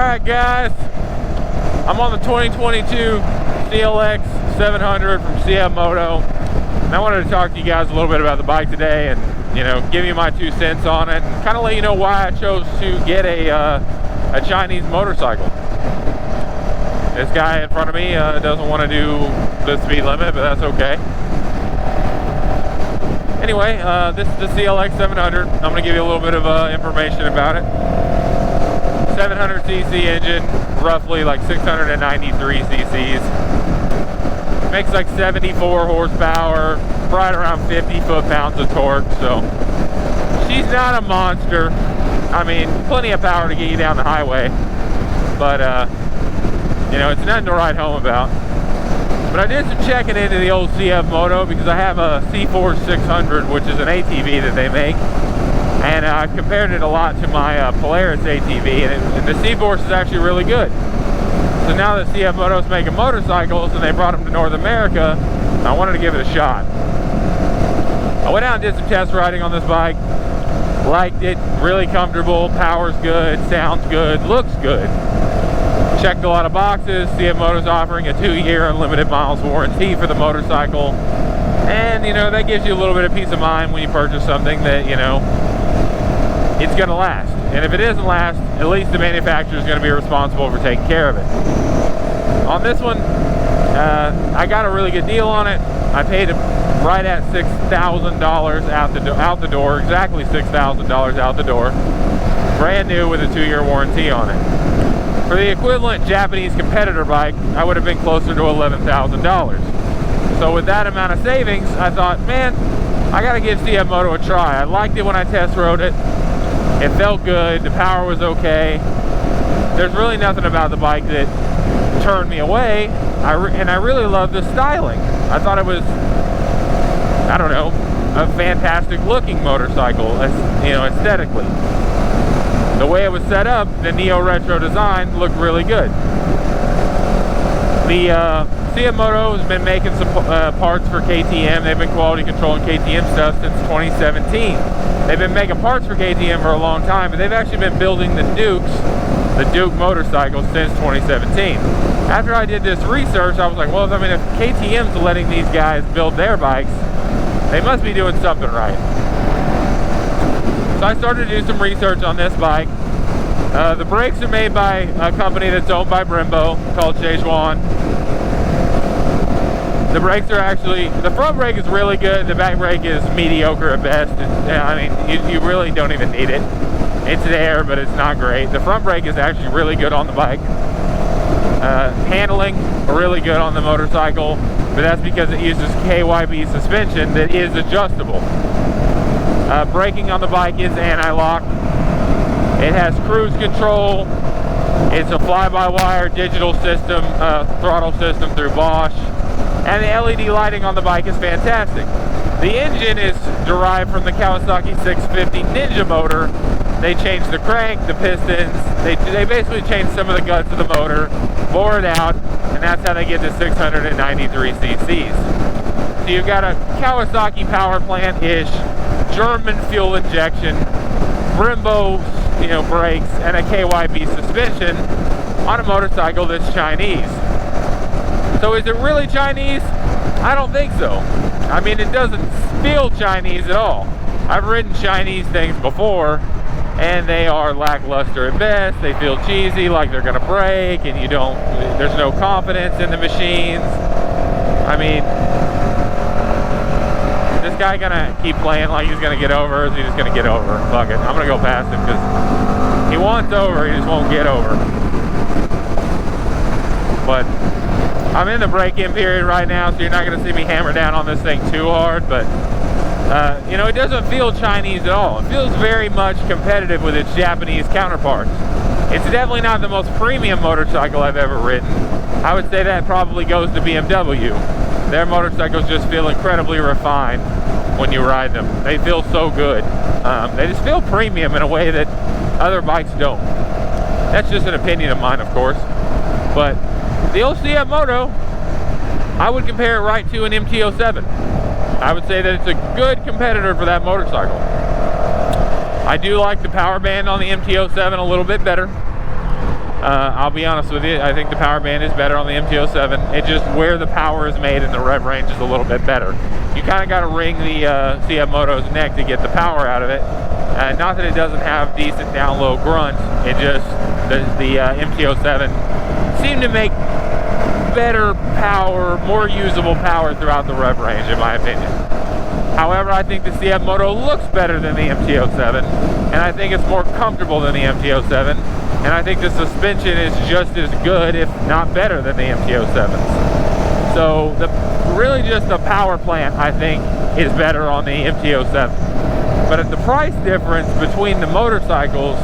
Alright guys, I'm on the 2022 CLX 700 from CFMOTO, and I wanted to talk to you guys a little bit about the bike today and, you know, give you my 2 cents on it and kind of let you know why I chose to get a Chinese motorcycle. This guy in front of me doesn't want to do the speed limit, but that's okay. Anyway, this is the CLX 700. I'm going to give you a little bit of information about it. 700cc engine, roughly like 693 cc's. Makes like 74 horsepower, right around 50 foot-pounds of torque, so she's not a monster. I mean, plenty of power to get you down the highway, but you know, it's nothing to write home about. But I did some checking into the old CFMOTO because I have a C4 600, which is an ATV that they make. And I compared it a lot to my Polaris ATV, and the C-Force is actually really good. So now that CFMOTO is making motorcycles and they brought them to North America, I wanted to give it a shot. I went out and did some test riding on this bike. Liked it, really comfortable, power's good, sounds good, looks good. Checked a lot of boxes. CFMOTO's offering a 2-year unlimited miles warranty for the motorcycle. And, you know, that gives you a little bit of peace of mind when you purchase something that, you know, it's going to last. And if it doesn't last, at least the manufacturer is going to be responsible for taking care of it. On this one, I got a really good deal on it. I paid right at $6,000 out the door, exactly $6,000 out the door. Brand new with a 2-year warranty on it. For the equivalent Japanese competitor bike, I would have been closer to $11,000. So with that amount of savings, I thought, man, I gotta give CFMOTO a try. I liked it when I test rode it. It felt good, the power was okay. There's really nothing about the bike that turned me away. And I really love the styling. I thought it was, I don't know, a fantastic looking motorcycle, you know, aesthetically. The way it was set up, the neo-retro design looked really good. The CFMOTO has been making some parts for KTM. They've been quality controlling KTM stuff since 2017. They've been making parts for KTM for a long time, but they've actually been building the Duke motorcycles since 2017. After I did this research, I was like, well, I mean, if KTM's letting these guys build their bikes, they must be doing something right. So I started to do some research on this bike. The brakes are made by a company that's owned by Brembo called Szechuan. The brakes are actually, the front brake is really good, the back brake is mediocre at best. I mean, you really don't even need it. It's there, but it's not great. The front brake is actually really good on the bike. Handling, really good on the motorcycle, but that's because it uses KYB suspension that is adjustable. Braking on the bike is anti-lock. It has cruise control. It's a fly-by-wire digital system, throttle system through Bosch. And the LED lighting on the bike is fantastic. The engine is derived from the Kawasaki 650 Ninja motor. They changed the crank, the pistons. They basically changed some of the guts of the motor, bore it out, and that's how they get to 693 cc's. So you've got a Kawasaki power plant-ish, German fuel injection, Brembo, you know, brakes, and a KYB suspension on a motorcycle that's Chinese. So is it really Chinese? I don't think so. I mean, it doesn't feel Chinese at all. I've ridden Chinese things before, and they are lackluster at best. They feel cheesy, like they're gonna break, and there's no confidence in the machines. I mean, is this guy gonna keep playing like he's gonna get over, or is he just gonna get over? Fuck it, I'm gonna go past him, because he wants over, he just won't get over. But I'm in the break-in period right now, so you're not going to see me hammer down on this thing too hard, but you know, it doesn't feel Chinese at all. It feels very much competitive with its Japanese counterparts. It's definitely not the most premium motorcycle I've ever ridden. I would say that probably goes to BMW. Their motorcycles just feel incredibly refined when you ride them. They feel so good. They just feel premium in a way that other bikes don't. That's just an opinion of mine, of course, but the old CFMOTO, I would compare it right to an MT-07. I would say that it's a good competitor for that motorcycle. I do like the power band on the MT-07 a little bit better. I'll be honest with you, I think the power band is better on the MT-07. It just, where the power is made and the rev range is a little bit better. You kind of got to wring the CFMOTO's neck to get the power out of it. Not that it doesn't have decent down-low grunts, it just, the MT-07 seemed to make better power, more usable power throughout the rev range, in my opinion. However, I think the CFMOTO looks better than the MT-07, and I think it's more comfortable than the MT-07, and I think the suspension is just as good, if not better, than the MT-07's. So, really just the power plant, I think, is better on the MT-07. But at the price difference between the motorcycles,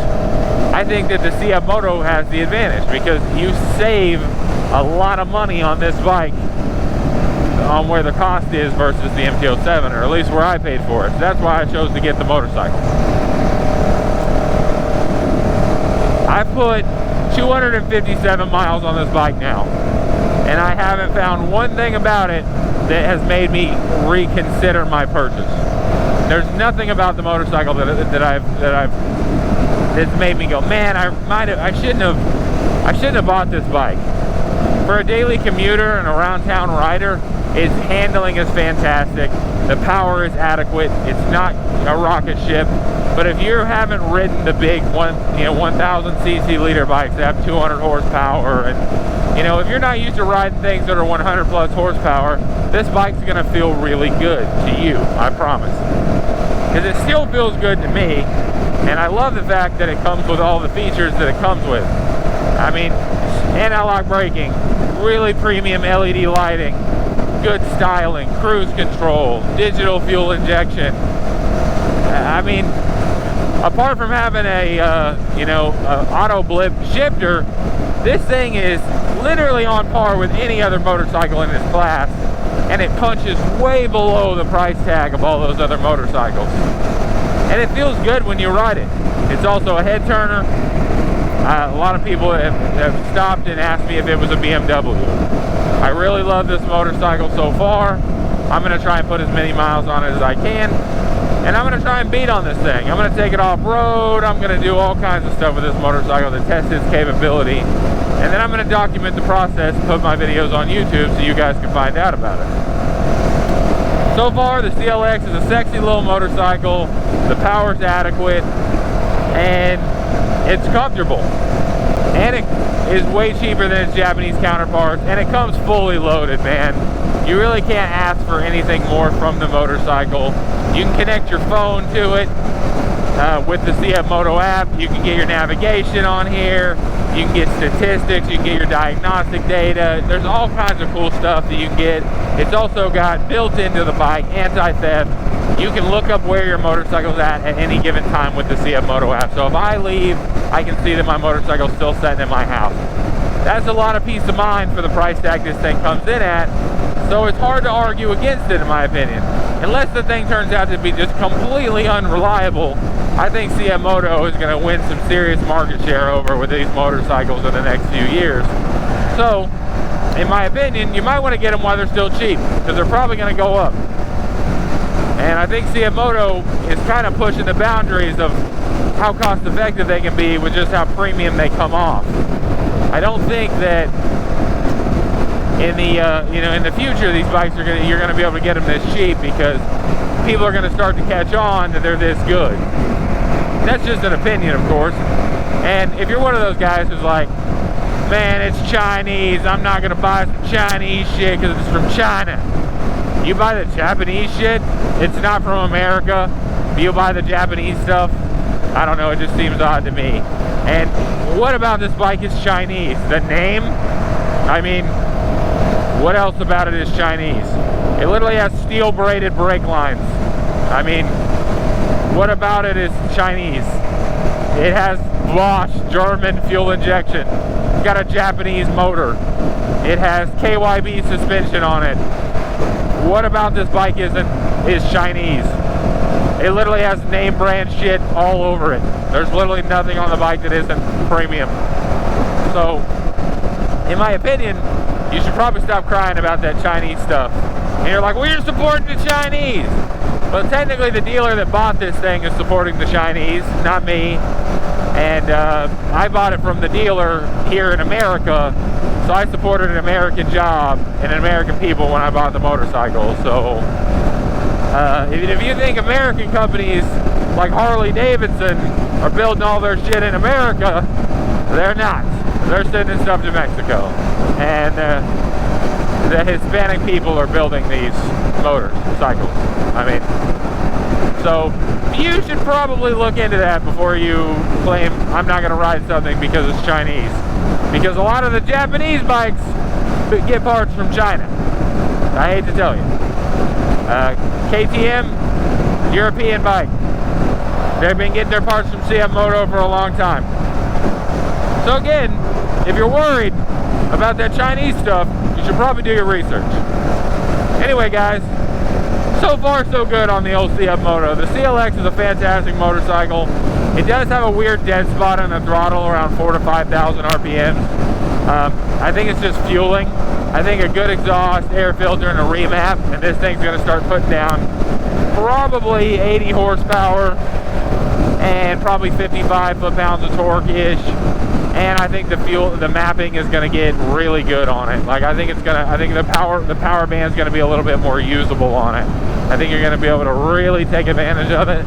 I think that the CFMOTO has the advantage, because you save a lot of money on this bike on where the cost is versus the MT-07, or at least where I paid for it. So that's why I chose to get the motorcycle. I put 257 miles on this bike now, and I haven't found one thing about it that has made me reconsider my purchase. There's nothing about the motorcycle that's made me go, man, I shouldn't have bought this bike. For a daily commuter and around town rider, its handling is fantastic. The power is adequate. It's not a rocket ship. But if you haven't ridden the big 1,000 cc liter bikes that have 200 horsepower, and if you're not used to riding things that are 100 plus horsepower, this bike's gonna feel really good to you, I promise. Because it still feels good to me, and I love the fact that it comes with all the features that it comes with. I mean, anti-lock braking, really premium LED lighting, good styling, cruise control, digital fuel injection. I mean, apart from having a auto blip shifter, this thing is literally on par with any other motorcycle in this class, and it punches way below the price tag of all those other motorcycles. And it feels good when you ride it. It's also a head turner. A lot of people have stopped and asked me if it was a BMW. I really love this motorcycle so far. I'm going to try and put as many miles on it as I can. And I'm going to try and beat on this thing. I'm going to take it off-road. I'm going to do all kinds of stuff with this motorcycle to test its capability. And then I'm going to document the process and put my videos on YouTube so you guys can find out about it. So far, the CLX is a sexy little motorcycle. The power's adequate. And it's comfortable. And it is way cheaper than its Japanese counterparts. And it comes fully loaded, man. You really can't ask for anything more from the motorcycle. You can connect your phone to it with the CFMOTO app. You can get your navigation on here. You can get statistics. You can get your diagnostic data. There's all kinds of cool stuff that you can get. It's also got built into the bike anti-theft. You can look up where your motorcycle's at any given time with the CFMOTO app. So if I leave, I can see that my motorcycle's still sitting in my house. That's a lot of peace of mind for the price tag this thing comes in at. So it's hard to argue against it, in my opinion. Unless the thing turns out to be just completely unreliable, I think CFMOTO is going to win some serious market share over with these motorcycles in the next few years. So, in my opinion, you might want to get them while they're still cheap, because they're probably going to go up. And I think CFMOTO is kind of pushing the boundaries of how cost effective they can be with just how premium they come off. I don't think that in the in the future these bikes are you're gonna be able to get them this cheap, because people are gonna start to catch on that they're this good. That's just an opinion, of course. And if you're one of those guys who's like, man, it's Chinese, I'm not gonna buy some Chinese shit because it's from China. You buy the Japanese shit, it's not from America. You buy the Japanese stuff, I don't know, it just seems odd to me. And what about this bike is Chinese? The name? I mean, what else about it is Chinese? It literally has steel braided brake lines. I mean, what about it is Chinese? It has Bosch German fuel injection. It's got a Japanese motor. It has KYB suspension on it. What about this bike is Chinese? It literally has name brand shit all over it. There's literally nothing on the bike that isn't premium. So, in my opinion, you should probably stop crying about that Chinese stuff. And you're like, well, you're supporting the Chinese. But technically the dealer that bought this thing is supporting the Chinese, not me. And I bought it from the dealer here in America, so I supported an American job and American people when I bought the motorcycle. So if you think American companies like Harley Davidson are building all their shit in America, they're not. They're sending stuff to Mexico. And the Hispanic people are building these motorcycles. I mean, so you should probably look into that before you claim I'm not going to ride something because it's Chinese. Because a lot of the Japanese bikes get parts from China. I hate to tell you. KTM, European bike. They've been getting their parts from CFMOTO for a long time. So again, if you're worried about that Chinese stuff, you should probably do your research. Anyway, guys, so far so good on the old CFMOTO. The CLX is a fantastic motorcycle. It does have a weird dead spot on the throttle around 4,000 to 5,000 RPMs. I think it's just fueling. I think a good exhaust, air filter, and a remap, and this thing's going to start putting down probably 80 horsepower and probably 55 foot-pounds of torque-ish. And I think the mapping is going to get really good on it. Like I think the power band's going to be a little bit more usable on it. I think you're going to be able to really take advantage of it.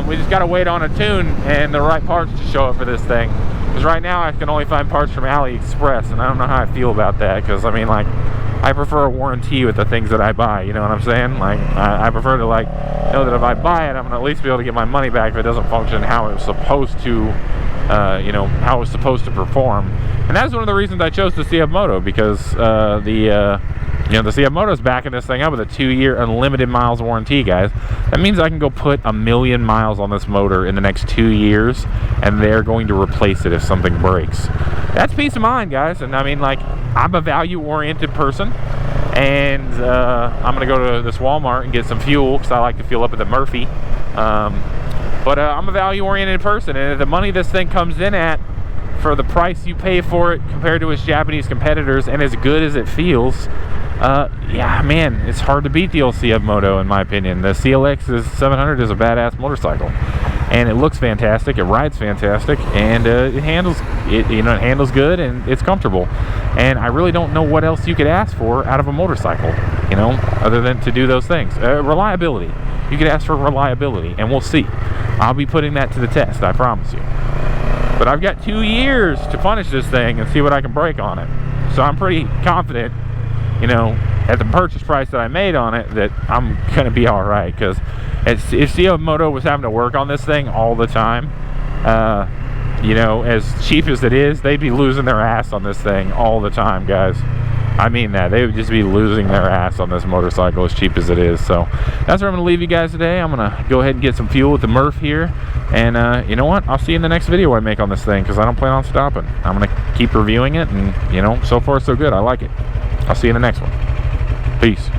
We just got to wait on a tune and the right parts to show up for this thing. Because right now I can only find parts from AliExpress, and I don't know how I feel about that. Because I mean, like, I prefer a warranty with the things that I buy. You know what I'm saying? Like, I prefer to like know that if I buy it, I'm gonna at least be able to get my money back if it doesn't function how it was supposed to. You know, how it was supposed to perform. And that's one of the reasons I chose the CFMOTO, because the CFMOTO is backing this thing up with a 2-year unlimited miles warranty, guys. That means I can go put 1,000,000 miles on this motor in the next 2 years, and they're going to replace it if something breaks. That's peace of mind, guys. And I mean, like, I'm a value-oriented person, and I'm gonna go to this Walmart and get some fuel because I like to fuel up at the Murphy. But I'm a value-oriented person, and if the money this thing comes in at for the price you pay for it compared to its Japanese competitors, and as good as it feels, yeah, man, it's hard to beat the old CFMOTO in my opinion. The CLX 700 is a badass motorcycle, and it looks fantastic, it rides fantastic, and it handles good, and it's comfortable. And I really don't know what else you could ask for out of a motorcycle, you know, other than to do those things. Reliability. You could ask for reliability, and we'll see. I'll be putting that to the test, I promise you. But I've got 2 years to punish this thing and see what I can break on it. So I'm pretty confident, you know, at the purchase price that I made on it, that I'm going to be all right. Because if CFMOTO was having to work on this thing all the time, you know, as cheap as it is, they'd be losing their ass on this thing all the time, guys. I mean that. They would just be losing their ass on this motorcycle as cheap as it is. So that's where I'm going to leave you guys today. I'm going to go ahead and get some fuel with the Murph here. And you know what? I'll see you in the next video I make on this thing, because I don't plan on stopping. I'm going to keep reviewing it, and, you know, so far so good. I like it. I'll see you in the next one. Peace.